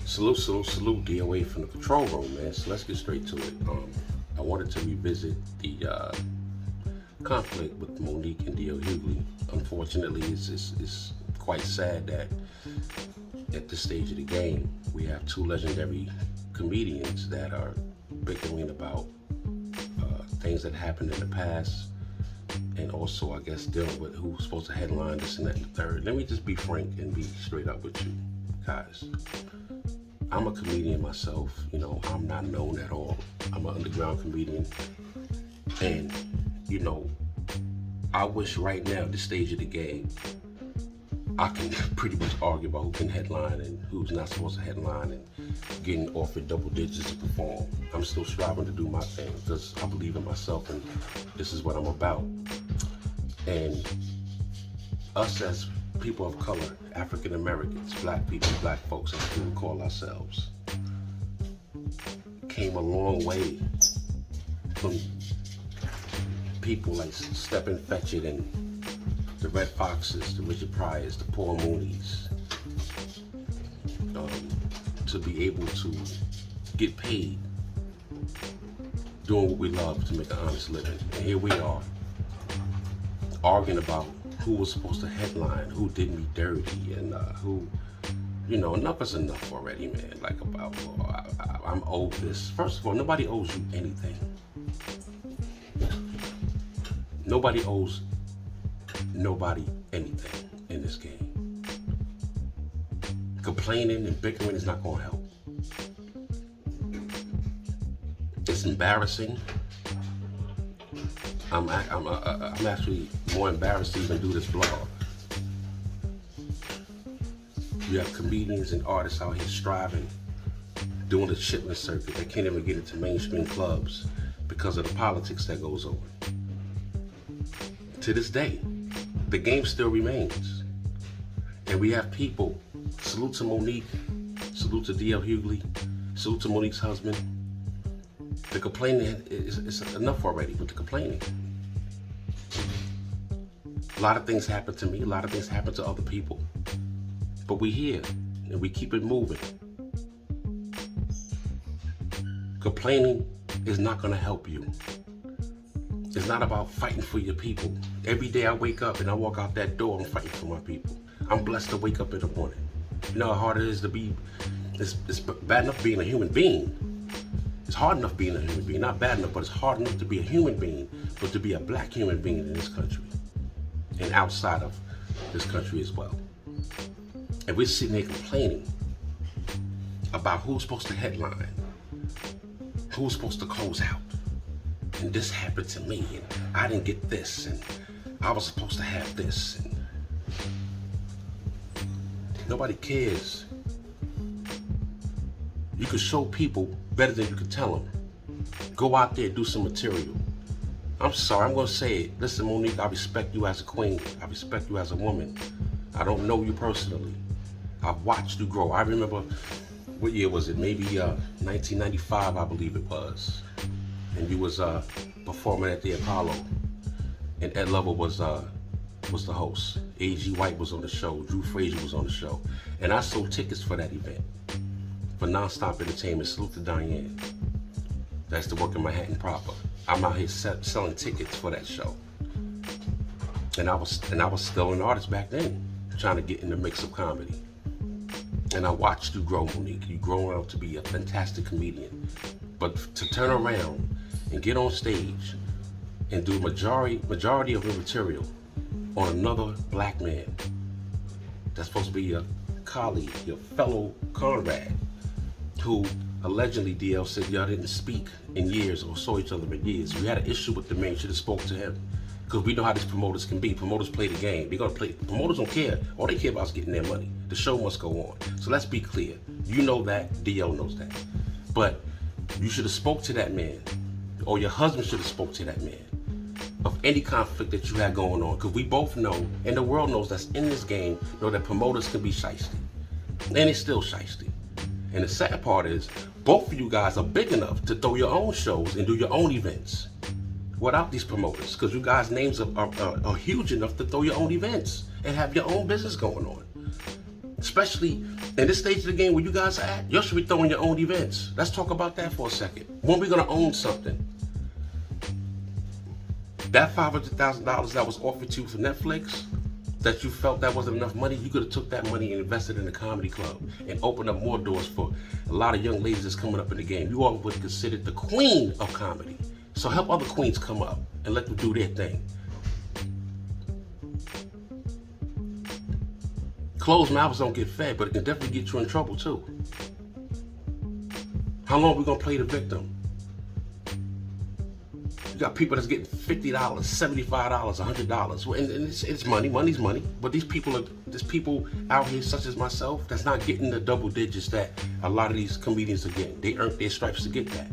Salute, salute, salute, DOA from the control room, man. So let's get straight to it. I wanted to revisit the conflict with Monique and D.L. Hughley. Unfortunately, it's quite sad that at this stage of the game, we have two legendary comedians that are bickering about things that happened in the past, and also, I guess, dealing with who's supposed to headline this and that and the third. Let me just be frank and be straight up with you guys. I'm a comedian myself, I'm not known at all. I'm an underground comedian. And, I wish right now at this stage of the game, I can pretty much argue about who can headline and who's not supposed to headline and getting offered double digits to perform. I'm still striving to do my thing because I believe in myself and this is what I'm about. And us as people of color, African Americans, black people, black folks, as we would call ourselves, came a long way from people like Stephen Fetchit and the Red Foxes, the Richard Pryors, the Paul Moody's, to be able to get paid doing what we love to make an honest living. And here we are, arguing about who was supposed to headline, who did me dirty, and who, enough is enough already, man. Like about, I'm owed this. First of all, nobody owes you anything. Nobody owes nobody anything in this game. Complaining and bickering is not gonna help. It's embarrassing. I'm actually more embarrassed to even do this blog. You have comedians and artists out here striving, doing the chitlin circuit. They can't even get into mainstream clubs because of the politics that goes on. To this day, the game still remains. And we have people, salute to Monique, salute to D.L. Hughley, salute to Monique's husband. The complaining is enough already with the complaining. A lot of things happen to me, a lot of things happen to other people. But we here, and we keep it moving. Complaining is not gonna help you. It's not about fighting for your people. Every day I wake up and I walk out that door, I'm fighting for my people. I'm blessed to wake up in the morning. You know how hard it is to be, it's bad enough being a human being. It's hard enough being a human being, not bad enough, but it's hard enough to be a human being, but to be a black human being in this country and outside of this country as well. And we're sitting there complaining about who's supposed to headline, who's supposed to close out. And this happened to me, and I didn't get this, and I was supposed to have this. And nobody cares. You can show people better than you can tell them. Go out there, do some material. I'm sorry, I'm gonna say it. Listen, Monique, I respect you as a queen. I respect you as a woman. I don't know you personally. I've watched you grow. I remember, what year was it? Maybe 1995, I believe it was. And you was performing at the Apollo, and Ed Lover was the host. A.G. White was on the show. Drew Frazier was on the show, and I sold tickets for that event for Nonstop Entertainment. Salute to Diane. That's the work in Manhattan proper. I'm out here selling tickets for that show, and I was still an artist back then, trying to get in the mix of comedy. And I watched you grow, Monique. You grow out to be a fantastic comedian, but to turn around and get on stage and do majority of your material on another black man that's supposed to be your colleague, your fellow comrade, who allegedly, DL said y'all didn't speak in years or saw each other in years. We had an issue with the man, should have spoke to him. Because we know how these promoters can be. Promoters play the game. They're gonna play. Promoters don't care. All they care about is getting their money. The show must go on. So let's be clear. You know that, DL knows that. But you should have spoke to that man, or your husband should have spoke to that man of any conflict that you had going on. Because we both know, and the world knows that's in this game, know that promoters can be shiesty. And it's still shiesty. And the sad part is, both of you guys are big enough to throw your own shows and do your own events without these promoters, because you guys' names are huge enough to throw your own events and have your own business going on. Especially In this stage of the game where you guys are at, you should be throwing your own events. Let's talk about that for a second. When we gonna own something? That $500,000 that was offered to you for Netflix, that you felt that wasn't enough money, you could have took that money and invested in a comedy club and opened up more doors for a lot of young ladies that's coming up in the game. You all would be considered the queen of comedy. So help other queens come up and let them do their thing. Closed mouths don't get fed, but it can definitely get you in trouble too. How long are we gonna play the victim? You got people that's getting $50, $75, $100. Well, and it's money. Money's money. But there's people out here, such as myself, that's not getting the double digits that a lot of these comedians are getting. They earned their stripes to get that.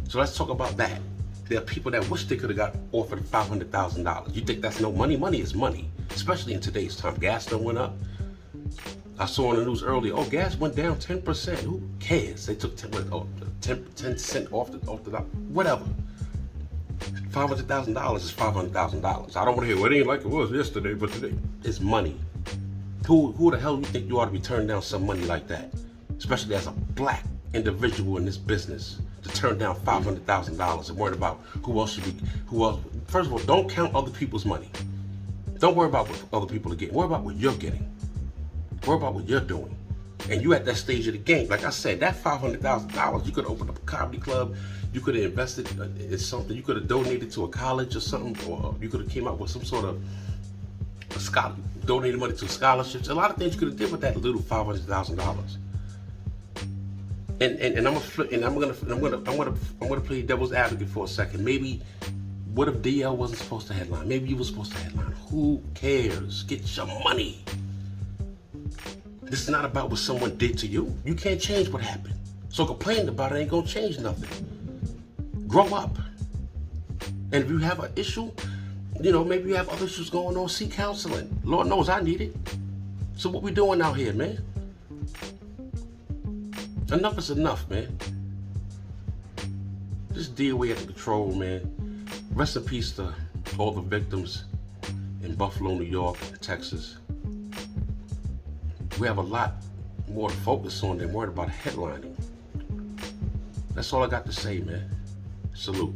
So let's talk about that. There are people that wish they could have got offered $500,000. You think that's no money? Money is money, especially in today's time. Gas done went up. I saw on the news earlier, oh, gas went down 10%. Who cares? They took 10 cent off the whatever. $500,000 is $500,000. I don't want to hear, well, it ain't like it was yesterday, but today it's money. Who the hell you think you ought to be turning down some money like that? Especially as a black individual in this business, to turn down $500,000 and worry about who else. First of all, don't count other people's money. Don't worry about what other people are getting. Worry about what you're getting. Worry about what you're doing. And you at that stage of the game. Like I said, that $500,000, you could open up a comedy club. You could have invested in something. You could have donated to a college or something, or you could have came up with some sort of donated money to scholarships. A lot of things you could have did with that little $500,000. And I'm gonna play devil's advocate for a second. Maybe, what if DL wasn't supposed to headline? Maybe you were supposed to headline. Who cares? Get your money. This is not about what someone did to you. You can't change what happened. So complaining about it ain't gonna change nothing. Grow up. And if you have an issue, maybe you have other issues going on, seek counseling. Lord knows I need it. So what we doing out here, man? Enough is enough, man. This DOA out of control, man. Rest in peace to all the victims in Buffalo, New York, Texas. We have a lot more to focus on than worried about headlining. That's all I got to say, man. Salute.